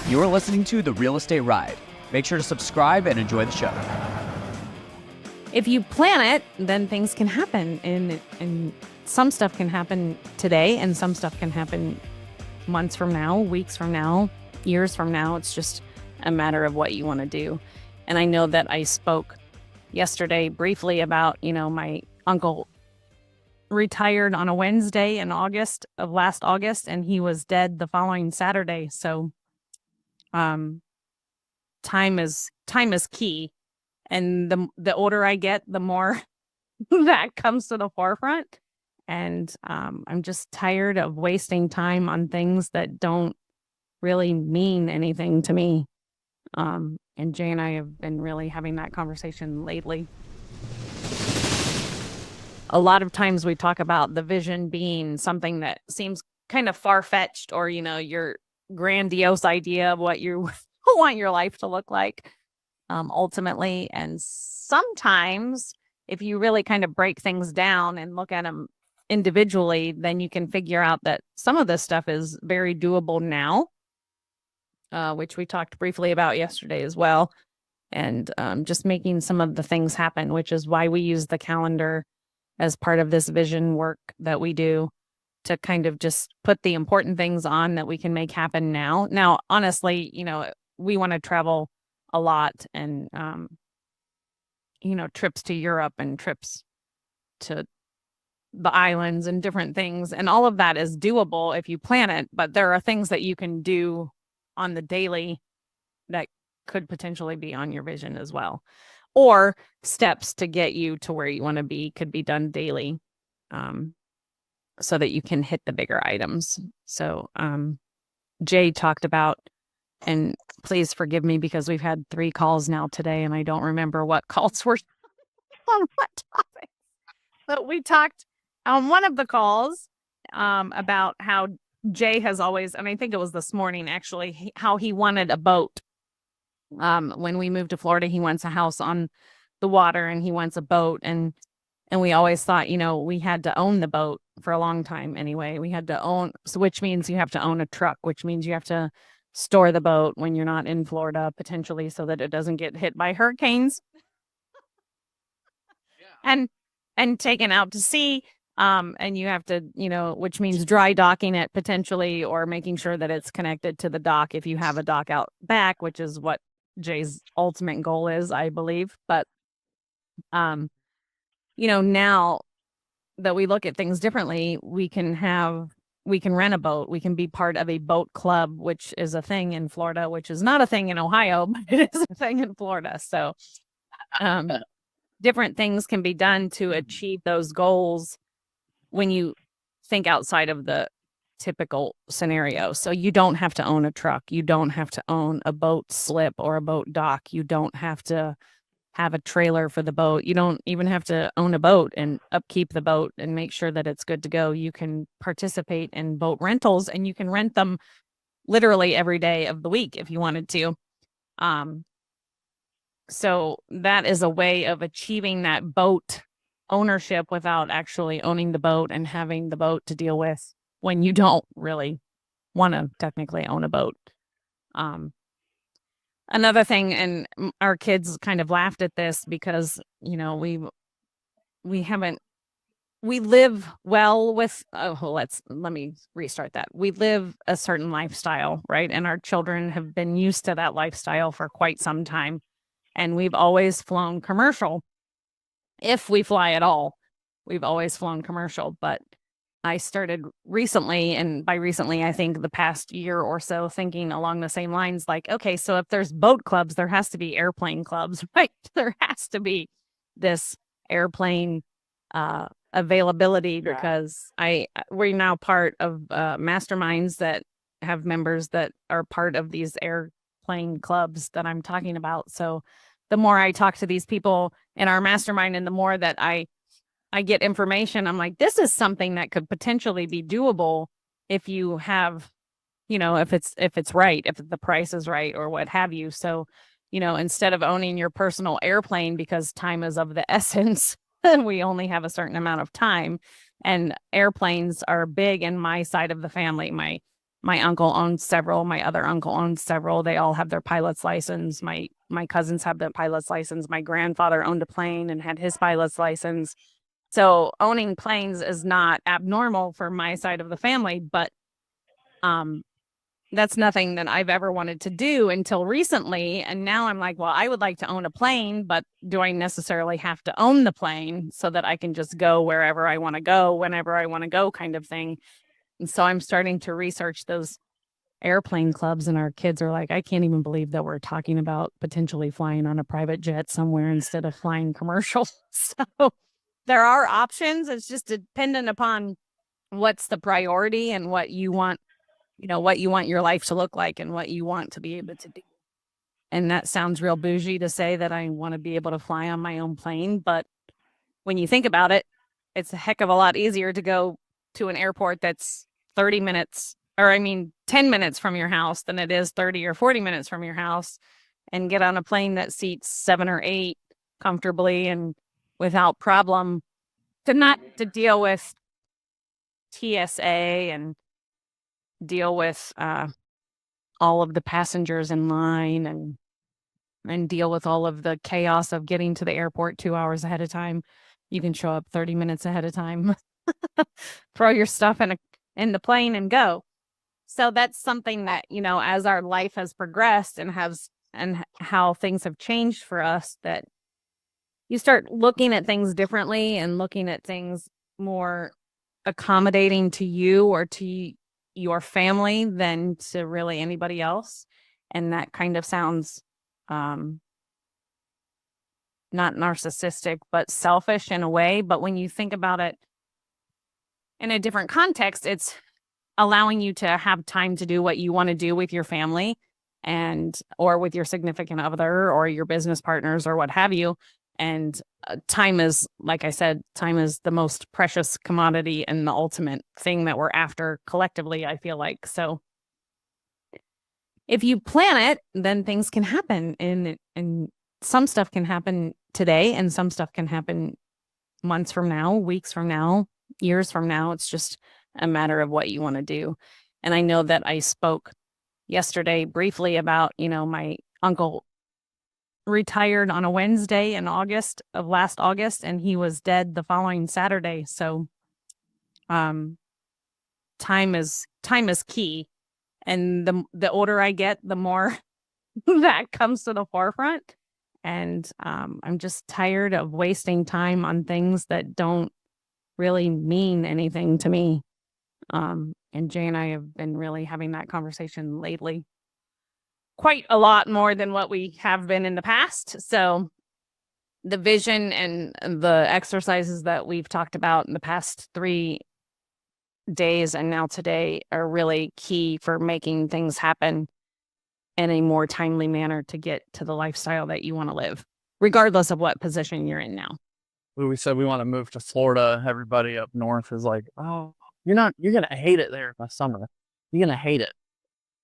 You're listening to The Real Estate Ride. Make sure to subscribe and enjoy the show. If you plan it, then things can happen. And some stuff can happen today, and some stuff can happen months from now, weeks from now, years from now. It's just a matter of what you want to do. And I know that I spoke yesterday briefly about, my uncle retired on a Wednesday in August of last August, and he was dead the following Saturday. So time is key. And the older I get, the more that comes to the forefront. And I'm just tired of wasting time on things that don't really mean anything to me. And Jay and I have been really having that conversation lately. A lot of times we talk about the vision being something that seems kind of far-fetched, or, your grandiose idea of what you want your life to look like ultimately. And sometimes if you really kind of break things down and look at them individually, then you can figure out that some of this stuff is very doable now, which we talked briefly about yesterday as well. And just making some of the things happen, which is why we use the calendar as part of this vision work that we do, to kind of just put the important things on that we can make happen now. Now, honestly, we want to travel a lot, and, trips to Europe and trips to the islands and different things. And all of that is doable if you plan it, but there are things that you can do on the daily that could potentially be on your vision as well. Or steps to get you to where you want to be could be done daily, so that you can hit the bigger items. So Jay talked about, and please forgive me because we've had 3 calls now today and I don't remember what calls were on what topic. But we talked on one of the calls about how Jay has always, and I think it was this morning actually, how he wanted a boat. When we moved to Florida, he wants a house on the water and he wants a boat. And we always thought, we had to own the boat for a long time anyway. We had to own, so which means you have to own a truck, which means you have to store the boat when you're not in Florida, potentially, so that it doesn't get hit by hurricanes. Yeah. And taken out to sea. And you have to, which means dry docking it potentially, or making sure that it's connected to the dock if you have a dock out back, which is what Jay's ultimate goal is, I believe. But, now that we look at things differently, we can rent a boat. We can be part of a boat club, which is a thing in Florida, which is not a thing in Ohio, but it is a thing in Florida. So, different things can be done to achieve those goals when you think outside of the typical scenario. So you don't have to own a truck. You don't have to own a boat slip or a boat dock. You don't have to have a trailer for the boat. You don't even have to own a boat and upkeep the boat and make sure that it's good to go. You can participate in boat rentals, and you can rent them literally every day of the week if you wanted to. So that is a way of achieving that boat ownership without actually owning the boat and having the boat to deal with when you don't really want to technically own a boat. Another thing, and our kids kind of laughed at this because, we live well with, let me restart that. We live a certain lifestyle, right? And our children have been used to that lifestyle for quite some time. And we've always flown commercial. If we fly at all, we've always flown commercial. But I started recently, and by recently, I think the past year or so, thinking along the same lines, like, okay, so if there's boat clubs, there has to be airplane clubs, right? There has to be this airplane availability, because we're now part of masterminds that have members that are part of these airplane clubs that I'm talking about. So the more I talk to these people in our mastermind, and the more that I get information, I'm like, this is something that could potentially be doable if you have, if it's right, if the price is right or what have you. So, instead of owning your personal airplane, because time is of the essence, we only have a certain amount of time, and airplanes are big in my side of the family. My My uncle owns several. My other uncle owns several. They all have their pilot's license. My cousins have the pilot's license. My grandfather owned a plane and had his pilot's license. So owning planes is not abnormal for my side of the family, but that's nothing that I've ever wanted to do until recently. And now I'm like, well, I would like to own a plane, but do I necessarily have to own the plane so that I can just go wherever I want to go, whenever I want to go, kind of thing? And so I'm starting to research those airplane clubs, and our kids are like, I can't even believe that we're talking about potentially flying on a private jet somewhere instead of flying commercial. So there are options. It's just dependent upon what's the priority and what you want, what you want your life to look like and what you want to be able to do. And that sounds real bougie to say that I want to be able to fly on my own plane. But when you think about it, it's a heck of a lot easier to go to an airport that's 30 minutes, or 10 minutes from your house than it is 30 or 40 minutes from your house, and get on a plane that seats 7 or 8 comfortably and without problem, to deal with TSA and deal with all of the passengers in line and deal with all of the chaos of getting to the airport 2 hours ahead of time. You can show up 30 minutes ahead of time, throw your stuff in the plane and go. So that's something that, as our life has progressed and how things have changed for us, that you start looking at things differently and looking at things more accommodating to you or to your family than to really anybody else. And that kind of sounds not narcissistic, but selfish in a way. But when you think about it in a different context, it's allowing you to have time to do what you want to do with your family or with your significant other or your business partners or what have you. And time is, like I said, time is the most precious commodity and the ultimate thing that we're after collectively, I feel like. So if you plan it, then things can happen, and some stuff can happen today and some stuff can happen months from now, weeks from now, years from now. It's just a matter of what you want to do. And I know that I spoke yesterday briefly about, my uncle retired on a Wednesday in last August, and he was dead the following Saturday. So time is key. And the older I get, the more that comes to the forefront. And I'm just tired of wasting time on things that don't really mean anything to me. And Jay and I have been really having that conversation lately, quite a lot more than what we have been in the past. So the vision and the exercises that we've talked about in the past 3 days and now today are really key for making things happen in a more timely manner to get to the lifestyle that you want to live, regardless of what position you're in now. We said we want to move to Florida. Everybody up north is like, oh, you're going to hate it there in the summer. You're going to hate it.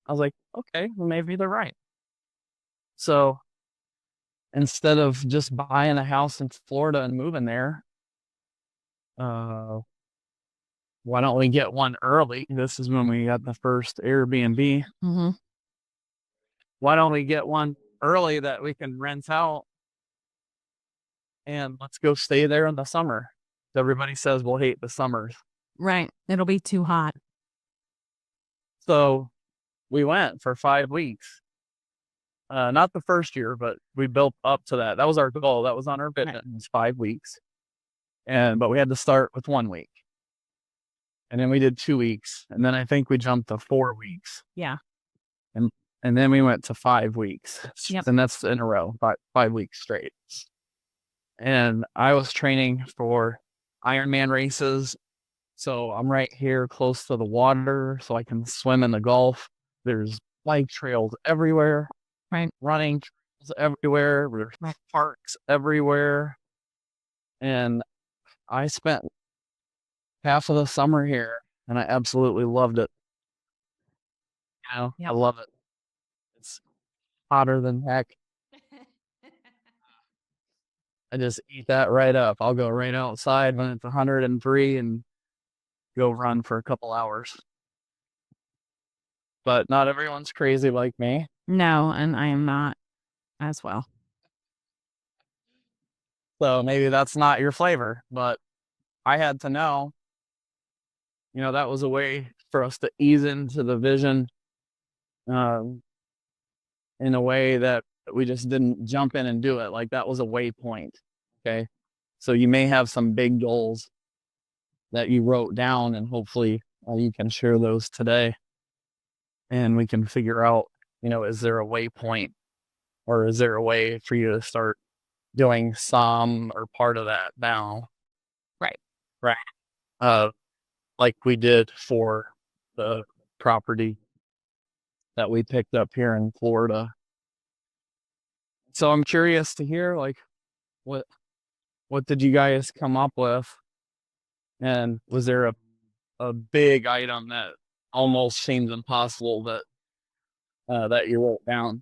I was like, okay, well, maybe they're right. So instead of just buying a house in Florida and moving there, why don't we get one early? This is when we got the first Airbnb. Mm-hmm. Why don't we get one early that we can rent out, and let's go stay there in the summer? Everybody says we'll hate the summers. Right. It'll be too hot. So we went for 5 weeks. Not the first year, but we built up to that. That was our goal. That was on our vision. Right. It was 5 weeks. But we had to start with 1 week. And then we did 2 weeks. And then I think we jumped to 4 weeks. Yeah. And then we went to 5 weeks. Yep. And that's in a row, 5 weeks straight. And I was training for Ironman races. So I'm right here close to the water, so I can swim in the Gulf. There's bike trails everywhere. Right. Running trails everywhere. There's parks everywhere. And I spent half of the summer here, and I absolutely loved it. Yep. I love it. It's hotter than heck. I just eat that right up. I'll go right outside when it's 103 and go run for a couple hours. but not everyone's crazy like me. No, and I am not as well. So maybe that's not your flavor, but I had to know, that was a way for us to ease into the vision um, in a way that we just didn't jump in and do it. Like that was a waypoint. Okay. So you may have some big goals that you wrote down, and hopefully you can share those today. And we can figure out, is there a waypoint, or is there a way for you to start doing some or part of that now? Right. Right. Like we did for the property that we picked up here in Florida. So I'm curious to hear, like, what did you guys come up with? And was there a big item that almost seems impossible that you wrote down?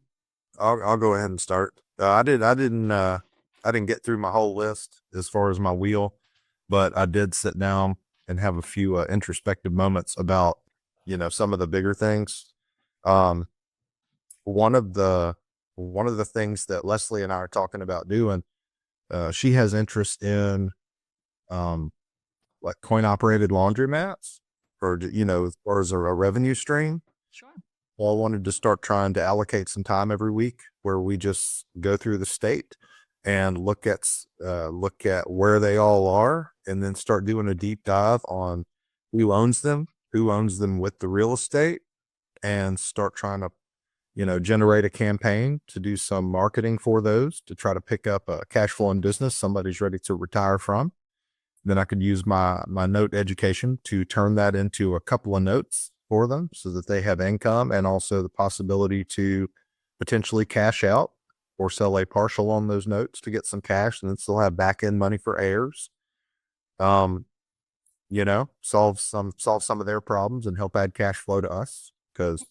I'll go ahead and start. I didn't get through my whole list as far as my wheel, but I did sit down and have a few introspective moments about, some of the bigger things. One of the things that Leslie and I are talking about doing, she has interest in, like coin operated laundromats, or, or as a revenue stream. Sure. Well, I wanted to start trying to allocate some time every week where we just go through the state and look at where they all are, and then start doing a deep dive on who owns them with the real estate, and start trying to, generate a campaign to do some marketing for those, to try to pick up a cash flowing business somebody's ready to retire from. Then I could use my note education to turn that into a couple of notes for them so that they have income, and also the possibility to potentially cash out or sell a partial on those notes to get some cash, and then still have back end money for heirs. Solve some of their problems and help add cash flow to us, because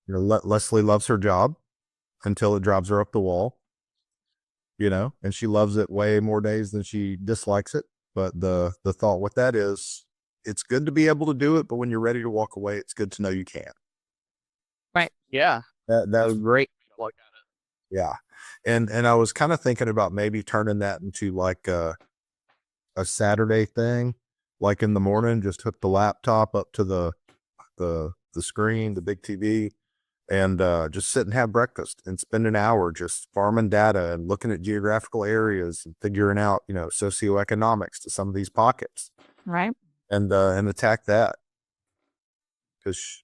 Leslie loves her job until it drives her up the wall, and she loves it way more days than she dislikes it. But the thought with that is, it's good to be able to do it, but when you're ready to walk away, it's good to know you can. Right. Yeah. That was was great. Look at yeah. And I was kind of thinking about maybe turning that into like a Saturday thing, like in the morning, just hook the laptop up to the screen, the big TV, and just sit and have breakfast and spend an hour just farming data and looking at geographical areas and figuring out, socioeconomics to some of these pockets, Right. and attack that, because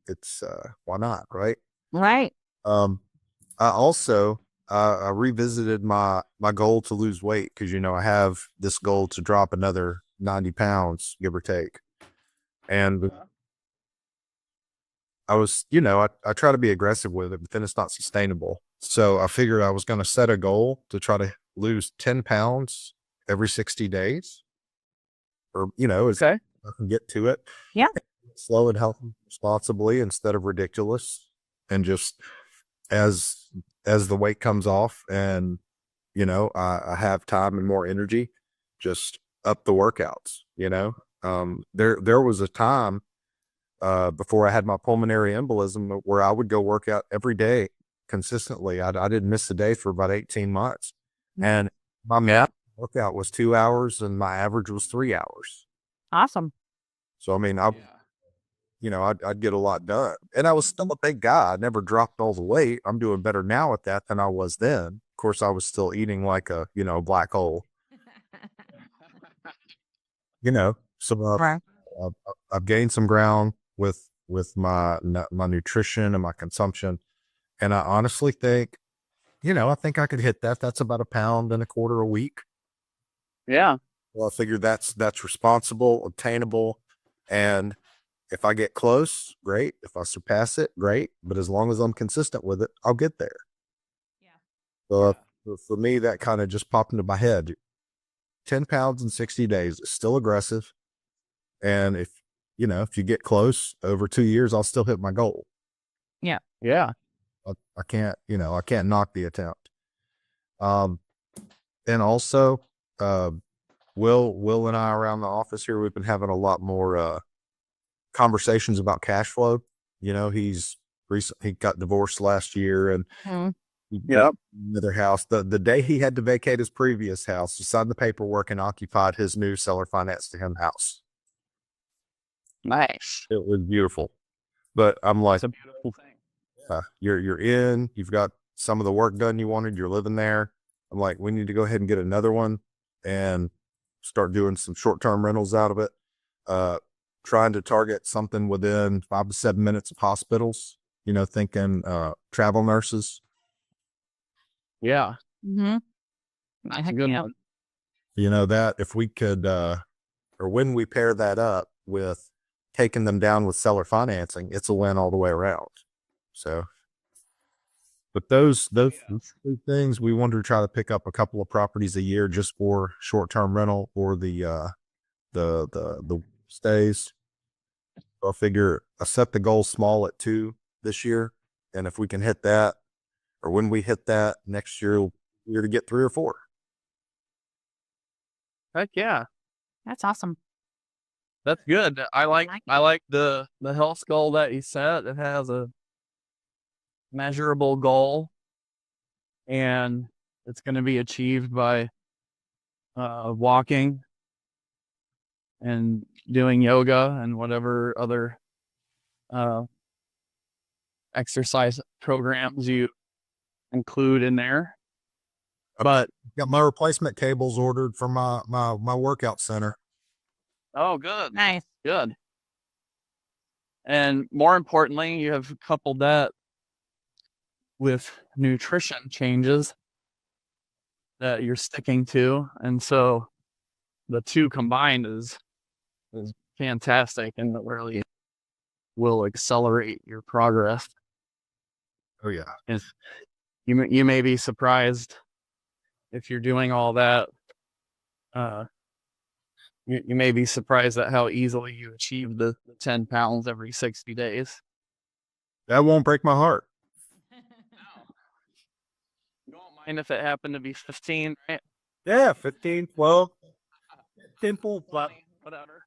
it's why not, right? Right. I also I revisited my goal to lose weight, because I have this goal to drop another 90 pounds, give or take, and I was, I try to be aggressive with it, but then it's not sustainable. So I figured I was going to set a goal to try to lose 10 pounds every 60 days, or, as Okay. I can get to it. Yeah. Slow and healthy, responsibly, instead of ridiculous. And just as the weight comes off, and, I have time and more energy, just up the workouts, there was a time, before I had my pulmonary embolism, where I would go work out every day consistently. I didn't miss a day for about 18 months. And my workout was 2 hours and my average was 3 hours. Awesome. So, I mean, I'd get a lot done, and I was still a big guy. I never dropped all the weight. I'm doing better now at that than I was then. Of course, I was still eating like a, black hole, so, Right. I've gained some ground with my nutrition and my consumption, and I honestly think, I think I could hit that. That's about 1.25 pounds a week. Yeah. Well, I figured that's responsible, obtainable, and if I get close, great. If I surpass it, great. But as long as I'm consistent with it, I'll get there. Yeah. So for me, that kind of just popped into my head. 10 pounds in 60 days is still aggressive. And if you get close over 2 years, I'll still hit my goal. Yeah. Yeah. I can't knock the attempt. And also, Will and I around the office here, we've been having a lot more, conversations about cash flow You know, he got divorced last year, and Mhm. he got another house. The day he had to vacate his previous house, he signed the paperwork and occupied his new seller financed to him house. Nice. It was beautiful. But I'm like, It's a beautiful thing. you're in, you've got some of the work done you wanted, you're living there. I'm like, we need to go ahead and get another one and start doing some short-term rentals out of it. Trying to target something within 5 to 7 minutes of hospitals, you know, thinking travel nurses. Yeah. Mm-hmm. That's a good one. You know, that if we could, or when we pair that up with taking them down with seller financing, it's a win all the way around. So, but those three things, we wanted to try to pick up a couple of properties a year just for short-term rental or the stays. So I set the goal small at 2 this year. And if we can hit that, or when we hit that next year, we're to get 3 or 4. Heck yeah. That's awesome. That's good. I like the health goal that you set. It has a measurable goal, and it's going to be achieved by walking and doing yoga and whatever other exercise programs you include in there. But Got my replacement cables ordered for my workout center. oh, good. Nice. Good. And more importantly, you have coupled that with nutrition changes that you're sticking to. And so the two combined is fantastic, and it really will accelerate your progress. Oh yeah. If you may be surprised if you're doing all that, you may be surprised at how easily you achieve the 10 pounds every 60 days. That won't break my heart. You won't mind if it happened to be 15, right? Yeah, 15, 12, 10 full flat. Whatever.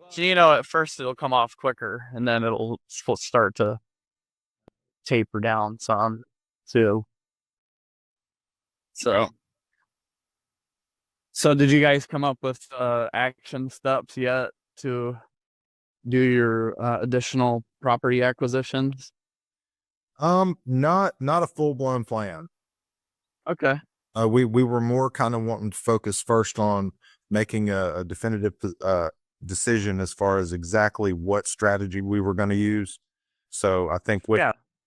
So, you know, at first it'll come off quicker, and then it'll start to taper down some too. So did you guys come up with action steps yet to do your additional property acquisitions? Not a full-blown plan. Okay. We were more kind of wanting to focus first on making a definitive decision as far as exactly what strategy we were going to use. So I think with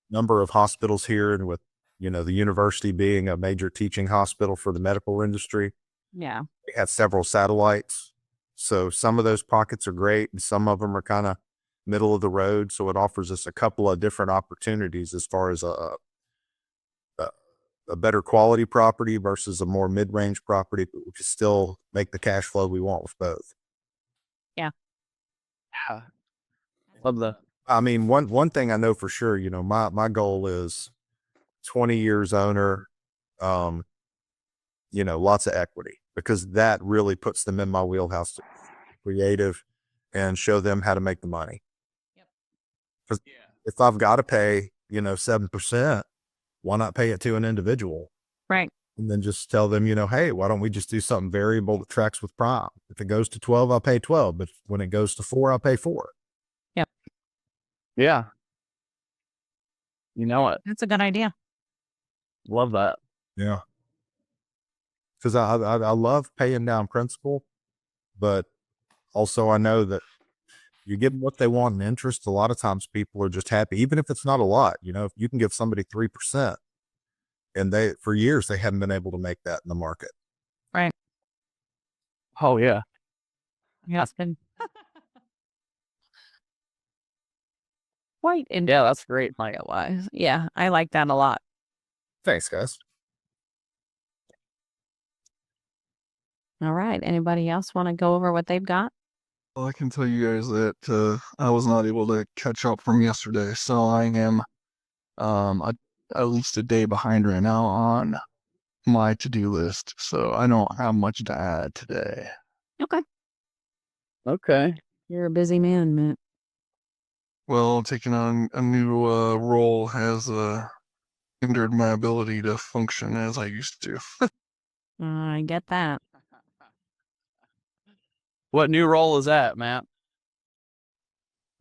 number of hospitals here, and with, you know, the university being a major teaching hospital for the medical industry, Yeah. we have several satellites. So some of those pockets are great, and some of them are kind of middle of the road. So it offers us a couple of different opportunities as far as a better quality property versus a more mid-range property, but we can still make the cash flow we want with both. Yeah. Love that. I mean, one thing I know for sure, you know, my goal is 20 years owner, you know, lots of equity, because that really puts them in my wheelhouse to be creative and show them how to make the money. Because if I've got to pay, you know, 7%, why not pay it to an individual? Right. And then just tell them, you know, hey, why don't we just do something variable that tracks with prime? If it goes to 12, I'll pay 12. But when it goes to 4, I'll pay 4. Yep. Yeah. You know it. That's a good idea. Love that. Yeah. Because I love paying down principal, but also I know that you give them what they want in interest. A lot of times people are just happy, even if it's not a lot. You know, if you can give somebody 3%, and for years they haven't been able to make that in the market. Right. Oh yeah. Yeah. It's been quite Yeah, that's great. market wise. Yeah, I like that a lot. Thanks, guys. All right. Anybody else want to go over what they've got? Well, I can tell you guys that I was not able to catch up from yesterday, so I am at least a day behind right now on my to-do list, so I don't have much to add today. Okay. Okay. You're a busy man, Matt. Well, taking on a new role has hindered my ability to function as I used to. I get that. What new role is that, Matt?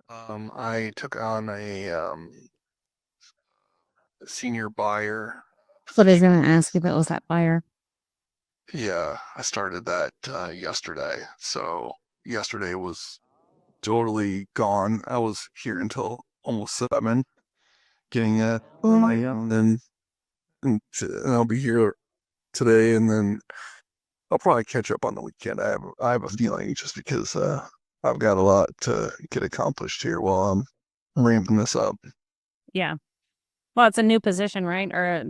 I took on a senior buyer. That's what I was going to ask if it was that buyer. Yeah, I started that yesterday. So yesterday was totally gone. I was here until almost 7, getting that, and then and I'll be here today, and then I'll probably catch up on the weekend. I have a feeling just because I've got a lot to get accomplished here while I'm ramping this up. Yeah. Well, it's a new position, right? Or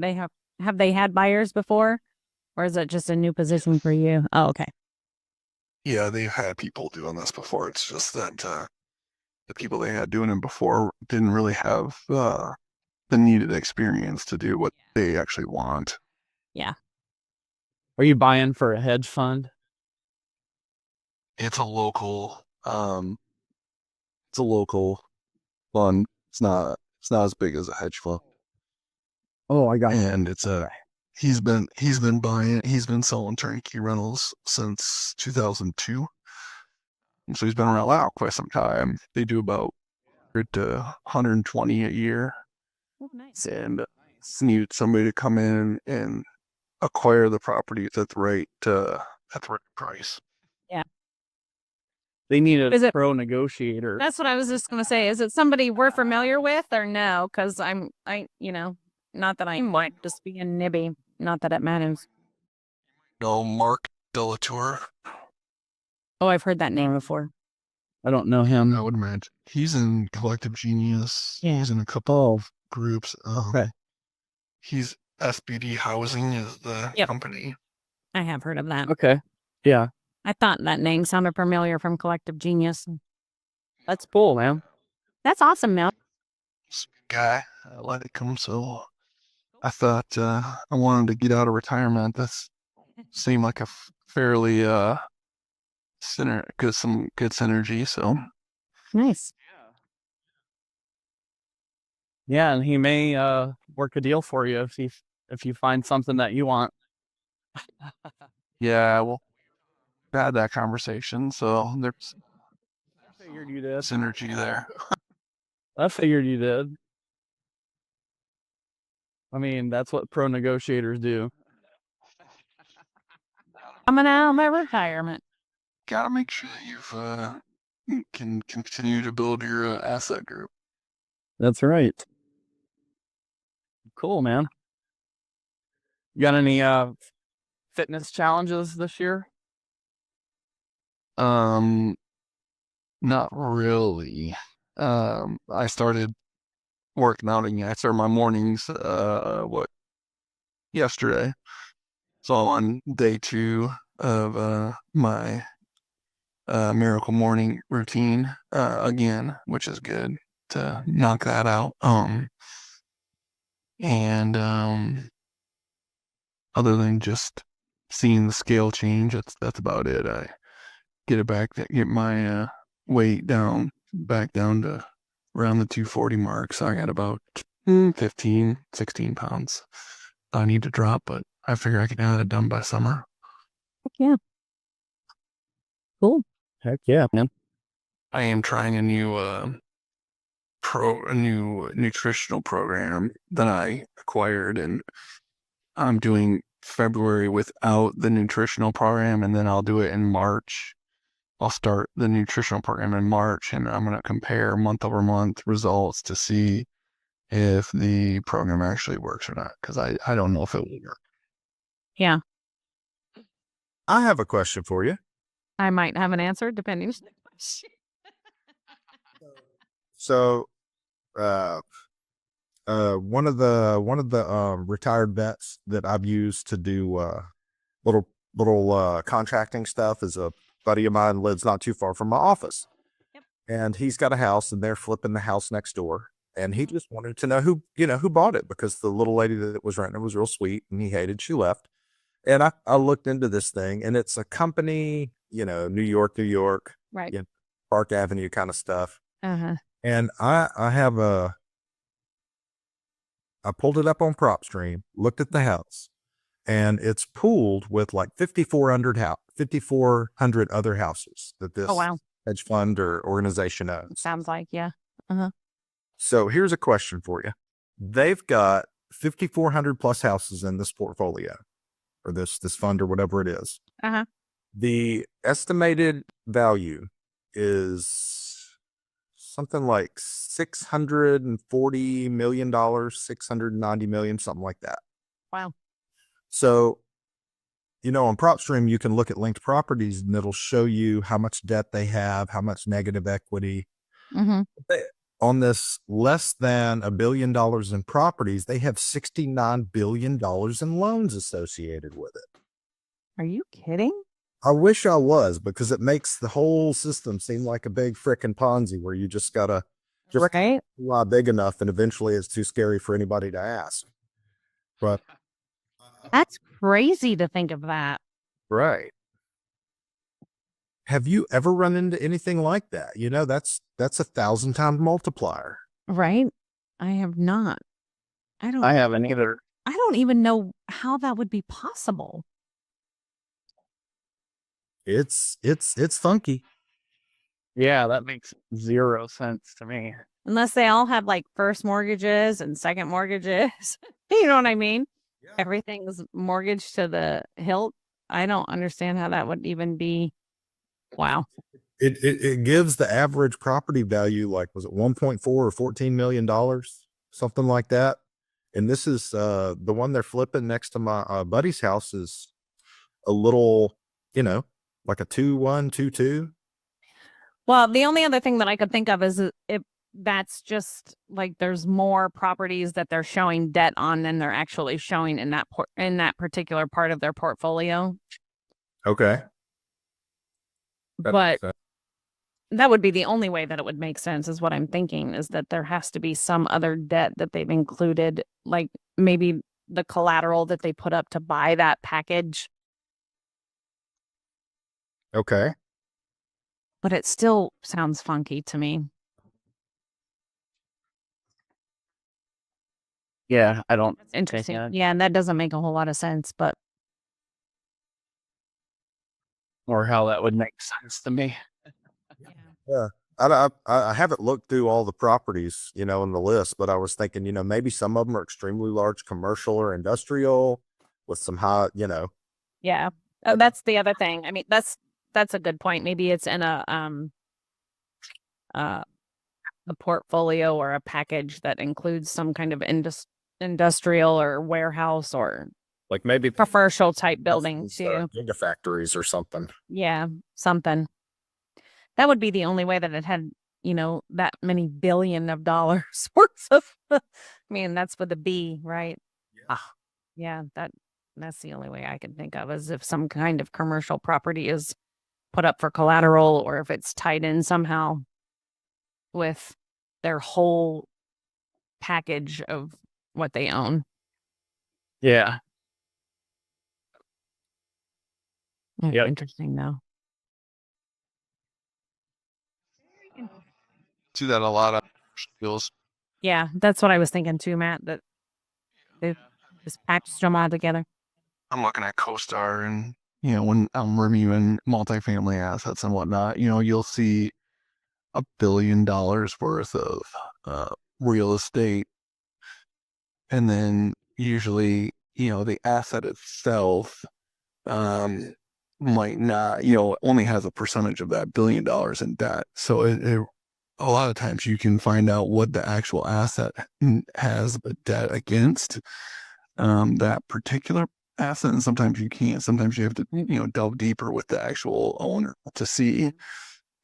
have they had buyers before? Or is it just a new position for you? Oh, okay. Yeah, they've had people doing this before. It's just that the people they had doing it before didn't really have the needed experience to do what they actually want. Yeah. Are you buying for a hedge fund? It's a local fund. It's not as big as a hedge fund. Oh, I got And it's he's been selling turnkey rentals since 2002. So he's been around quite some time. They do about 100 to 120 a year. Oh, nice. And need somebody to come in and acquire the properties at the right price. Yeah. They need Is a it- pro negotiator. That's what I was just going to say. Is it somebody we're familiar with or no? Because not that I'm just being nibby. Not that it matters. No, Mark Delatour. Oh, I've heard that name before. I don't know him. I would imagine he's in Collective Genius. Yeah. He's in a couple of groups. Okay. He's SBD Housing is the Yep. company. I have heard of that. Okay. Yeah. I thought that name sounded familiar from Collective Genius. That's cool, man. That's awesome, Mel. He's a good guy. I like him, so I thought I wanted to get out of retirement. That's seemed like a fairly some good synergy. So Nice. Yeah, and he may work a deal for you if you find something that you want. yeah, well, we had that conversation. So there's I figured you did. synergy there. I figured you did. I mean, that's what pro negotiators do. Coming out of my retirement. Gotta make sure that you can continue to build your asset group. That's right. Cool, man. You got any fitness challenges this year? Not really. I started working out again. I started my mornings yesterday. So I'm on day 2 of my miracle morning routine again, which is good to knock that out. And other than just seeing the scale change, that's about it. I get my weight back down to around the 240 mark. So I got about 15, 16 pounds I need to drop, but I figure I can have that done by summer. Yeah. Cool. Heck yeah, man. I am trying a new nutritional program that I acquired, and I'm doing February without the nutritional program, and then I'll do it in March. I'll start the nutritional program in March, and I'm going to compare month-over-month results to see if the program actually works or not, because I don't know if it will work. Yeah. I have a question for you. I might have an answer depending. So, one of the retired vets that I've used to do little contracting stuff is a buddy of mine lives not too far from my office. Yep. And he's got a house and they're flipping the house next door. And he just wanted to know who bought it, because the little lady that was renting it was real sweet and he hated she left. And I looked into this thing, and it's a company, New York, Right. Yeah. Park Avenue kind of stuff. Uh-huh. And I pulled it up on PropStream, looked at the house, and it's pooled with like 5,400 other houses that this Oh, wow. hedge fund or organization owns. Sounds like, yeah. So here's a question for you. They've got 5,400 plus houses in this portfolio, or this fund, or whatever it is. Uh-huh. The estimated value is something like $640 million, $690 million, something like that. Wow. So, on PropStream, you can look at linked properties and it'll show you how much debt they have, how much negative equity. Mm-hmm. On this less than $1 billion in properties, they have $69 billion in loans associated with it. Are you kidding? I wish I was, because it makes the whole system seem like a big frickin' Ponzi where you just gotta Right? lie big enough, and eventually it's too scary for anybody to ask. But That's crazy to think of that. right. Have you ever run into anything like that? That's 1,000 times multiplier. Right? I have not. I haven't either. I don't even know how that would be possible. It's funky. Yeah, that makes 0 sense to me. Unless they all have like first mortgages and second mortgages. You know what I mean? Yeah. Everything's mortgaged to the hilt. I don't understand how that would even be. Wow. It gives the average property value, like, was it 1.4 or $14 million, something like that. And this is the one they're flipping next to my buddy's house is a little, like a 2.1, 2.2. Well, the only other thing that I could think of is if that's just like there's more properties that they're showing debt on than they're actually showing in that particular part of their portfolio. Okay. But that would be the only way that it would make sense, is what I'm thinking, is that there has to be some other debt that they've included, like maybe the collateral that they put up to buy that package. Okay. But it still sounds funky to me. Yeah, I don't. That's interesting. Yeah. Yeah, and that doesn't make a whole lot of sense, but Or how that would make sense to me. Yeah. I haven't looked through all the properties, in the list, but I was thinking, maybe some of them are extremely large commercial or industrial with some high, yeah. Oh, that's the other thing. I mean, that's a good point. Maybe it's in a portfolio or a package that includes some kind of industrial or warehouse or like maybe commercial type building too. Gigafactories or something. Yeah, something. That would be the only way that it had, that many billion of dollars worth of. I mean, that's with a B, right? Yeah. Yeah, that's the only way I can think of, is if some kind of commercial property is put up for collateral, or if it's tied in somehow with their whole package of what they own. Yeah. Yep. Interesting though. Do that a lot of skills. Yeah, that's what I was thinking too, Matt, that they just packaged them all together. I'm looking at CoStar, and when I'm reviewing multifamily assets and whatnot, you'll see $1 billion worth of real estate, and then usually the asset itself might not only has a percentage of that $1 billion in debt. So it a lot of times you can find out what the actual asset has a debt against that particular asset, and sometimes you can't. Sometimes you have to delve deeper with the actual owner to see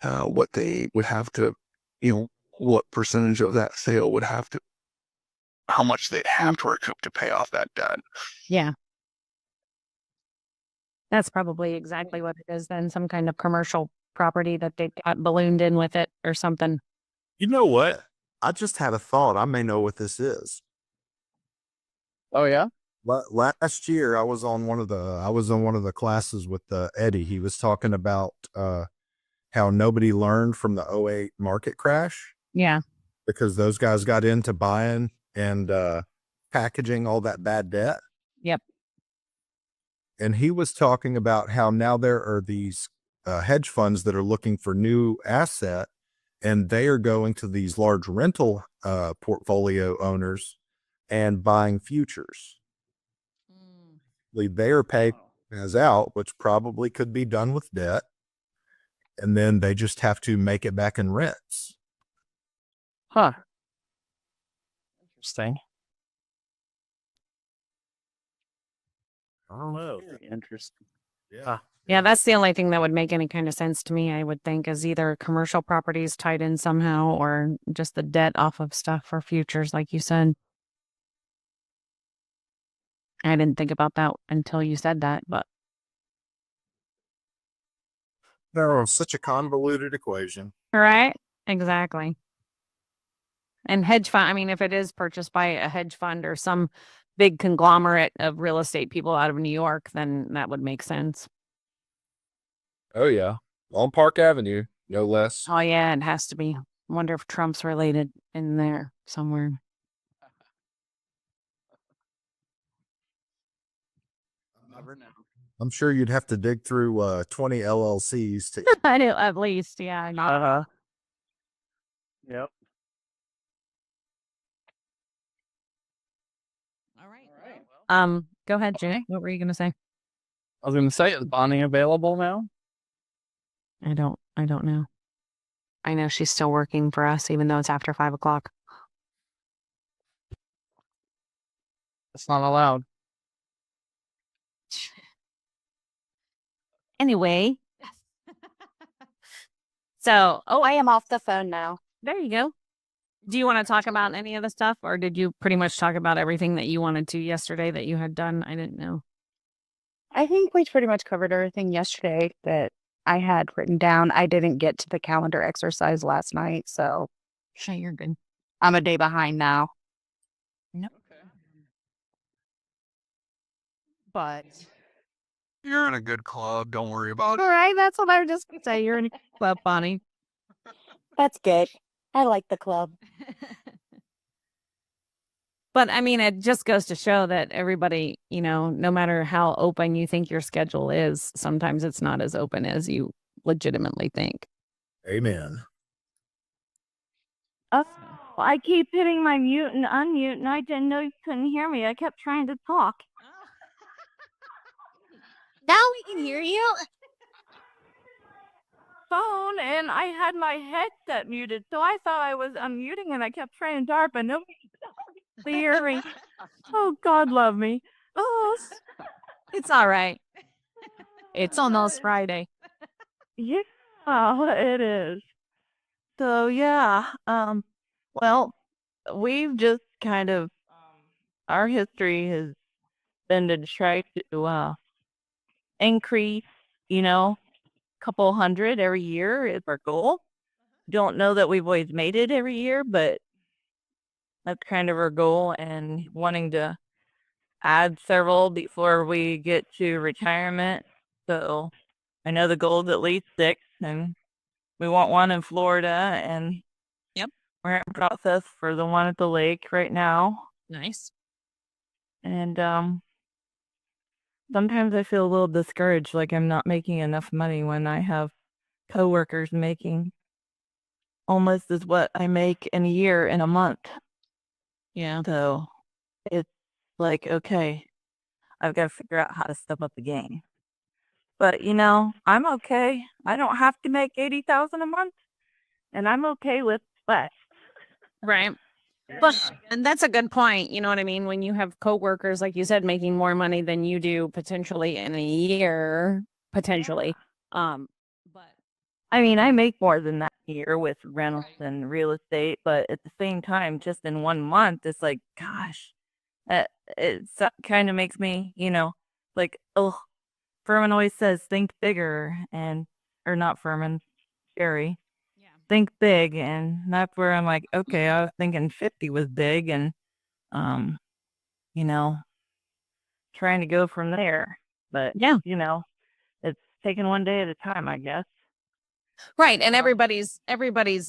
what they would have to, what percentage of that sale would have to, how much they'd have to recoup to pay off that debt. Yeah. That's probably exactly what it is then, some kind of commercial property that they got ballooned in with it or something. You know what? I just had a thought. I may know what this is. Oh yeah. Last year, I was on one of the classes with Eddie. He was talking about how nobody learned from the '08 market crash Yeah. because those guys got into buying and packaging all that bad debt. Yep. And he was talking about how now there are these hedge funds that are looking for new asset, and they are going to these large rental portfolio owners and buying futures. They are paying as out, which probably could be done with debt, and then they just have to make it back in rents. Huh. Interesting. I don't know. Very interesting. Yeah. Yeah, that's the only thing that would make any kind of sense to me, I would think, is either commercial properties tied in somehow or just the debt off of stuff for futures, like you said. I didn't think about that until you said that, but They're such a convoluted equation. right? Exactly. And hedge fund, I mean, if it is purchased by a hedge fund or some big conglomerate of real estate people out of New York, then that would make sense. Oh yeah, on Park Avenue, no less. Oh, yeah, it has to be. I wonder if Trump's related in there somewhere. Never know. I'm sure you'd have to dig through 20 LLCs to. I know, at least, yeah. Yep. All right. Go ahead, Jay. What were you gonna say? I was going to say, is Bonnie available now? I don't know. I know she's still working for us, even though it's after 5 o'clock. It's not allowed. Anyway. So, I am off the phone now. there you go. Do you want to talk about any of the stuff, or did you pretty much talk about everything that you wanted to yesterday that you had done? I didn't know. I think we pretty much covered everything yesterday that I had written down. I didn't get to the calendar exercise last night, so Sure, you're good. I'm a day behind now. But You're in a good club. Don't worry about All it. right, that's what I was just gonna say. You're in a club, Bonnie. that's good. I like the club. But I mean, it just goes to show that everybody, no matter how open you think your schedule is, sometimes it's not as open as you legitimately think. Amen. Oh, I keep hitting my mute and unmute, and I didn't know you couldn't hear me. I kept trying to talk. Now we can hear you. Phone, and I had my headset muted, so I thought I was unmuting, and I kept trying to talk, but nobody could hear me. Oh, God love me. Oh, It's all right. It's almost Friday. yeah, it is. So yeah, well, we've just kind of our history has been to try to increase, couple hundred every year is our goal. Don't know that we've always made it every year, but that's kind of our goal, and wanting to add several before we get to retirement. So I know the goal is at least 6, and we want one in Florida, and Yep. we're in process for the one at the lake right now. Nice. And sometimes I feel a little discouraged, like I'm not making enough money when I have coworkers making almost as what I make in a year in a month. Yeah. So it's like, okay, I've got to figure out how to step up the game. But I'm okay. I don't have to make 80,000 a month, and I'm okay with less. Right. But and that's a good point. You know what I mean? When you have coworkers, like you said, making more money than you do potentially in a year, potentially. But I mean, I make more than that here with rentals and real estate, but at the same time, just in 1 month, it's like, gosh, it kind of makes me, like, oh, Furman always says, think bigger, or not Furman, Jerry, yeah. think big. And that's where I'm like, okay, I was thinking 50 was big, and, trying to go from there. But, Yeah. it's taking one day at a time, I guess. Right. And everybody's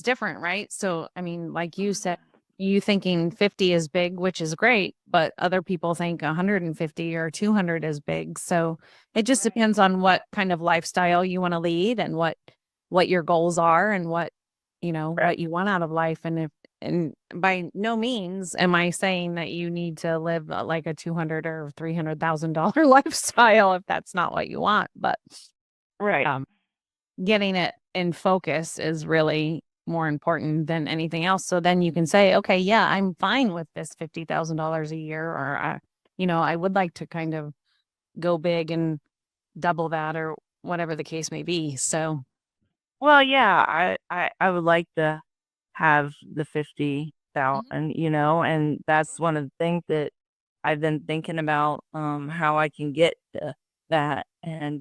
different, right? So, I mean, like you said, you thinking 50 is big, which is great, but other people think 150 or 200 is big. So it just depends on what kind of lifestyle you want to lead and what your goals are and what, what you want out of life. And by no means am I saying that you need to live like a 200 or $300,000 lifestyle if that's not what you want, but Right. getting it in focus is really more important than anything else. So then you can say, okay, yeah, I'm fine with this $50,000 a year, or, I would like to kind of go big and double that or whatever the case may be. So, Well, yeah, I would like to have the 50,000, and that's one of the things that I've been thinking about, how I can get to that. And,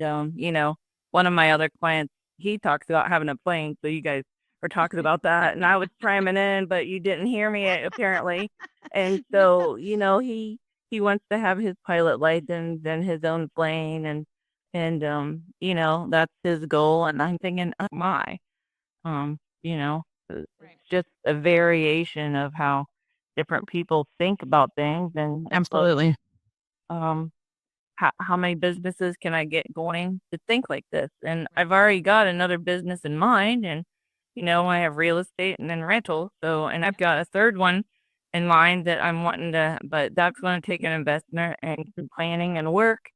one of my other clients, he talks about having a plane. So you guys were talking about that, and I was chiming in, but you didn't hear me apparently. And so, he wants to have his pilot license and his own plane, and that's his goal. And I'm thinking, oh my, it's just a variation of how different people think about things. And absolutely. um, how many businesses can I get going to think like this? And I've already got another business in mind, and I have real estate and then rental. So, and I've got a third one in mind that I'm wanting to, but that's going to take an investment and some planning and work.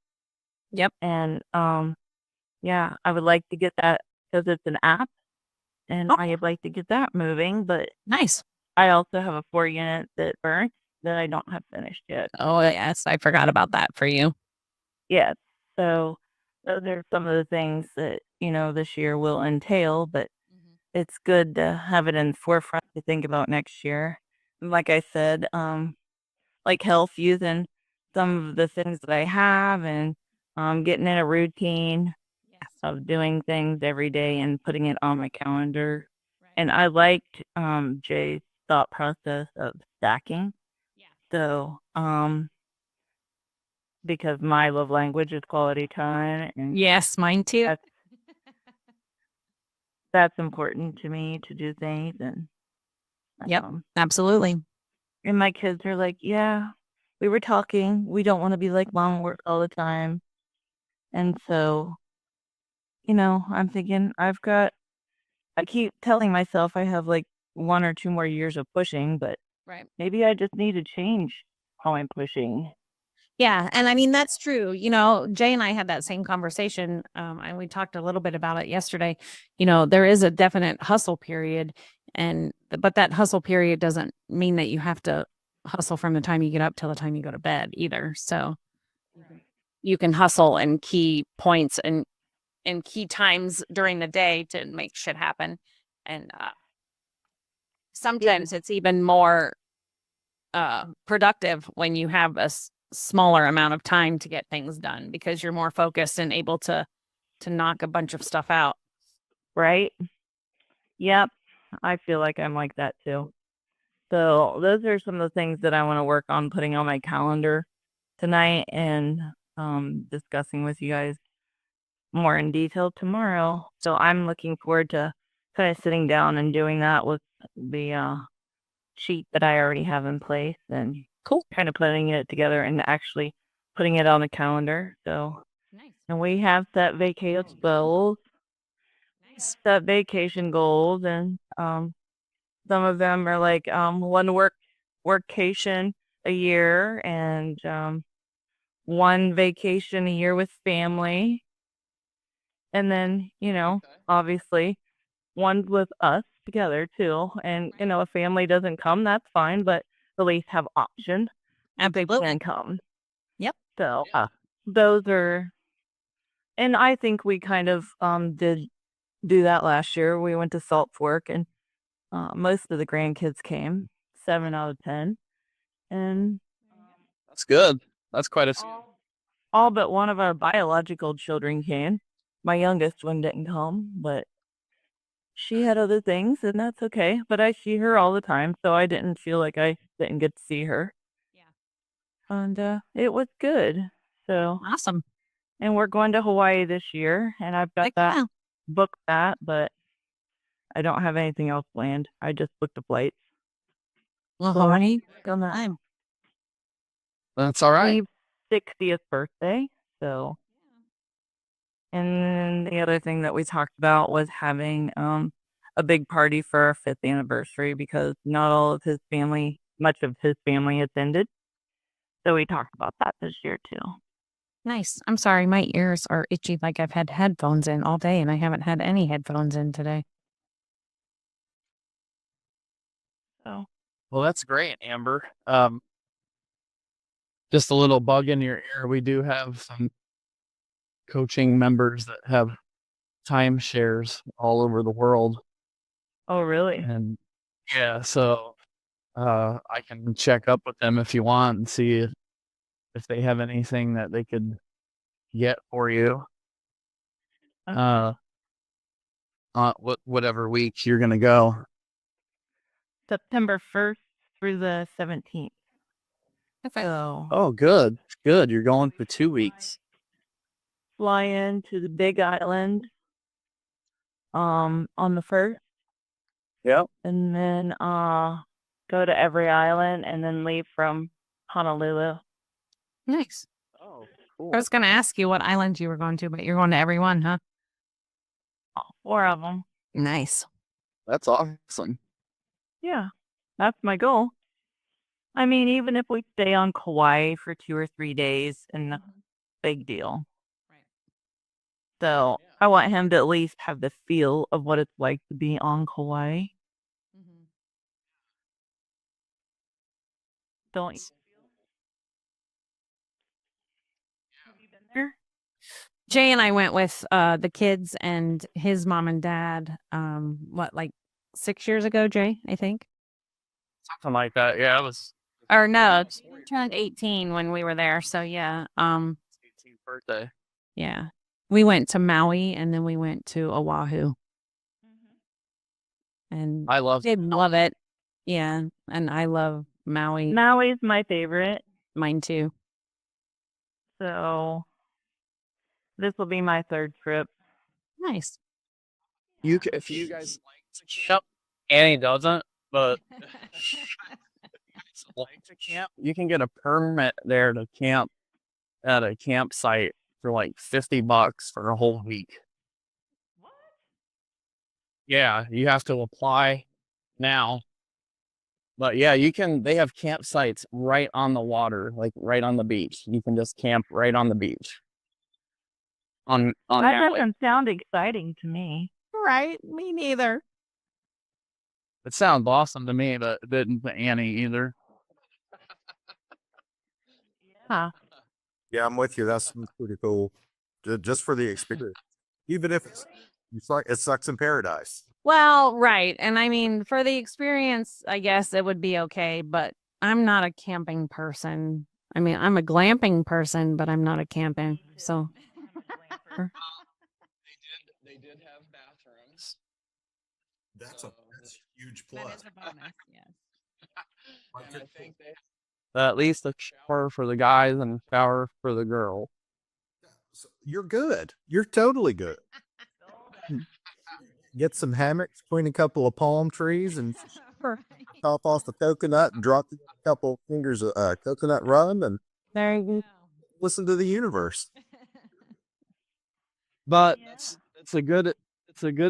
Yep. And yeah, I would like to get that because it's an app, and Oh. I would like to get that moving. But Nice. I also have a 4 unit that burnt that I don't have finished yet. Oh, yes. I forgot about that for you. Yes. So those are some of the things that, this year will entail, but it's good to have it in the forefront to think about next year. And like I said, like health, using some of the things that I have, and getting in a routine Yes. of doing things every day and putting it on my calendar. And I liked Jay's thought process of stacking. Yeah. So, because my love language is quality time, and Yes, mine too. that's that's important to me to do things. And Yep. um, Absolutely. and my kids are like, yeah, we were talking. We don't want to be like mom, work all the time. And so, I'm thinking I keep telling myself I have like 1 or 2 more years of pushing, but Right. maybe I just need to change how I'm pushing. Yeah. And I mean, that's true. Jay and I had that same conversation. And we talked a little bit about it yesterday. There is a definite hustle period, but that hustle period doesn't mean that you have to hustle from the time you get up till the time you go to bed either. So you can hustle in key points and in key times during the day to make shit happen. And sometimes it's even more productive when you have a smaller amount of time to get things done because you're more focused and able to knock a bunch of stuff out. Right? Yep. I feel like I'm like that too. So those are some of the things that I want to work on putting on my calendar tonight, and discussing with you guys more in detail tomorrow. So I'm looking forward to kind of sitting down and doing that with the sheet that I already have in place, and Cool. kind of putting it together and actually putting it on the calendar. So, Nice. and we have set vacation goals, set vacation goals, and some of them are like one workcation a year, and one vacation a year with family, and then obviously one's with us together too. And if family doesn't come, that's fine, but at least have option if they Absolutely. can come. Yep. So those are, and I think we kind of did do that last year. We went to Salt Fork, and most of the grandkids came, 7 out of 10, and That's good. That's quite a. all but one of our biological children came. My youngest one didn't come, but she had other things, and that's okay. But I see her all the time, so I didn't feel like I didn't get to see her. Yeah. And it was good. So, Awesome. and we're going to Hawaii this year, and I've got Heck that yeah. booked, but I don't have anything else planned. I just booked a flight. Well, So- honey, good time. That's all right. Steve's 60th birthday. So, and then the other thing that we talked about was having a big party for our 5th anniversary because not all of his family, much of his family attended. So we talked about that this year too. Nice. I'm sorry, my ears are itchy like I've had headphones in all day and I haven't had any headphones in today. So Well, that's great, Amber. Just a little bug in your ear. We do have some coaching members that have timeshares all over the world. oh really? And yeah, so I can check up with them if you want and see if they have anything that they could get for you. Whatever week you're gonna go. September 1st through the 17th. Okay. So Oh, good. You're going for 2 weeks. fly into the Big Island on the 1st. Yep. And then go to every island and then leave from Honolulu. Nice. Oh, cool. I was going to ask you what island you were going to, but you're going to every one, huh? 4 of them. Nice. That's awesome. Yeah, that's my goal. I mean, even if we stay on Kauai for 2 or 3 days, and big deal. Right. So I want him to at least have the feel of what it's like to be on Kauai. Don't you? Have you been there? Jay and I went with the kids and his mom and dad, like 6 years ago, Jay, I think. Something like that. Yeah, it was Or no, he turned 18 when we were there. So yeah. 18th birthday. Yeah. We went to Maui and then we went to Oahu. And I love they love it. Yeah. And I love Maui. Maui's my favorite. Mine too. So this will be my 3rd trip. Nice. if you guys like to camp, Annie doesn't, but like to camp, you can get a permit there to camp at a campsite for like $50 for a whole week. What? Yeah, you have to apply now. But yeah, they have campsites right on the water, like right on the beach. You can just camp right on the beach. On That Maui. doesn't sound exciting to me. Right. Me neither. It sounds awesome to me, but it didn't to Annie either. Huh. Yeah, I'm with you. That's pretty cool. Just for the experience. Even if it sucks in paradise. Well, right. And I mean, for the experience, I guess it would be okay, but I'm not a camping person. I mean, I'm a glamping person, but I'm not a camping. So They did have bathrooms. That's a huge plus. bonus, yes. And I think they at least a shower for the guys and a shower for the girl. So you're good. You're totally good. Get some hammocks between a couple of palm trees and top off the coconut and drop a couple fingers of coconut rum and There you go. listen to the universe. But it's a good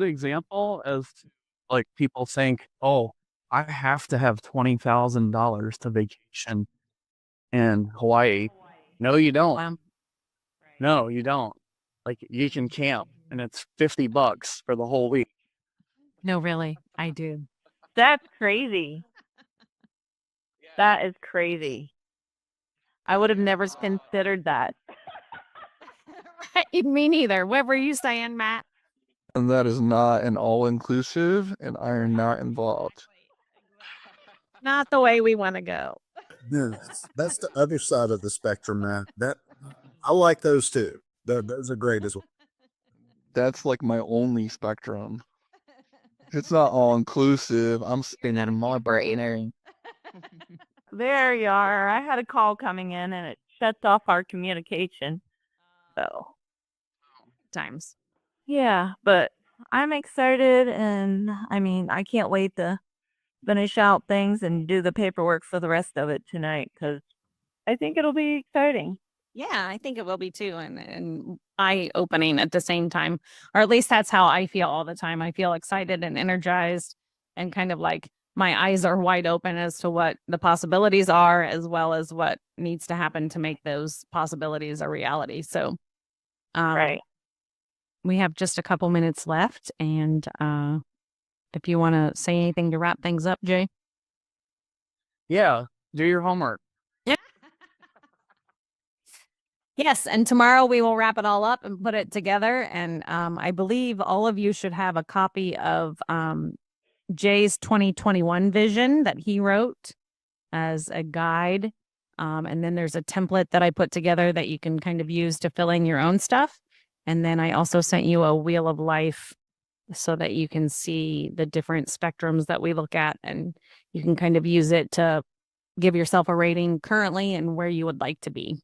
example as like people think, oh, I have to have $20,000 to vacation in Hawaii. No, you don't. Wow. No, you don't. Like you can camp and it's $50 for the whole week. No, really, I do. That's crazy. That is crazy. I would have never considered that. Right, me neither. What were you saying, Matt? And that is not an all-inclusive, and I am not involved. Not the way we want to go. That's the other side of the spectrum, man. That I like those too. Those are great as well. That's like my only spectrum. It's not all-inclusive. I'm spending more brainer. There you are. I had a call coming in and it shuts off our communication. So Times. yeah, but I'm excited, and I mean, I can't wait to finish out things and do the paperwork for the rest of it tonight because I think it'll be exciting. Yeah, I think it will be too, and eye-opening at the same time, or at least that's how I feel all the time. I feel excited and energized, and kind of like my eyes are wide open as to what the possibilities are, as well as what needs to happen to make those possibilities a reality. So, Right. we have just a couple minutes left, and if you want to say anything to wrap things up, Jay. Yeah, do your homework. Yes, and tomorrow we will wrap it all up and put it together. And I believe all of you should have a copy of Jay's 2021 vision that he wrote as a guide. And then there's a template that I put together that you can kind of use to fill in your own stuff. And then I also sent you a wheel of life so that you can see the different spectrums that we look at, and you can kind of use it to give yourself a rating currently and where you would like to be.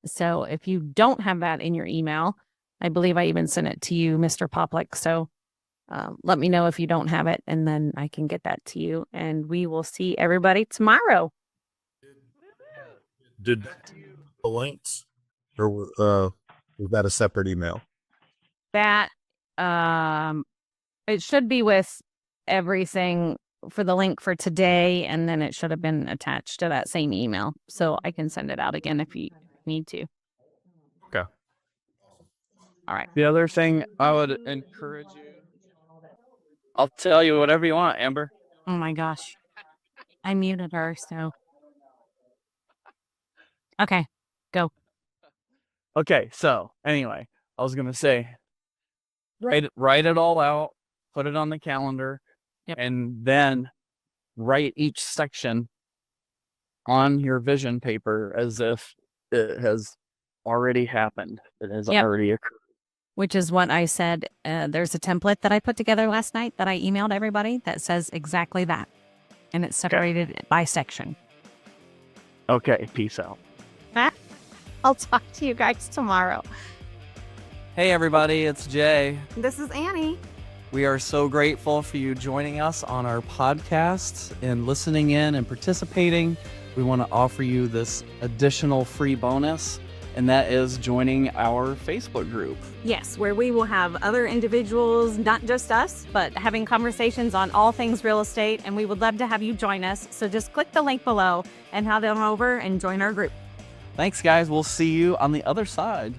So if you don't have that in your email, I believe I even sent it to you, Mr. Poplik. So let me know if you don't have it, and then I can get that to you. And we will see everybody tomorrow. Did the links, or was that a separate email? That it should be with everything for the link for today, and then it should have been attached to that same email. So I can send it out again if you need to. Okay. All right. The other thing I would encourage you, I'll tell you whatever you want, Amber. Oh my gosh. I muted her, so. Okay, go. Okay, so anyway, I was gonna say, write it all out, put it on the calendar, Yep. and then write each section on your vision paper as if it has already happened. It has Yep. already occurred. Which is what I said. There's a template that I put together last night that I emailed everybody that says exactly that. And it's separated by section. Okay, peace out. I'll talk to you guys tomorrow. Hey everybody, it's Jay. This is Annie. We are so grateful for you joining us on our podcast and listening in and participating. We want to offer you this additional free bonus, and that is joining our Facebook group. Yes, where we will have other individuals, not just us, but having conversations on all things real estate, and we would love to have you join us. So just click the link below and head on over and join our group. Thanks, guys. We'll see you on the other side.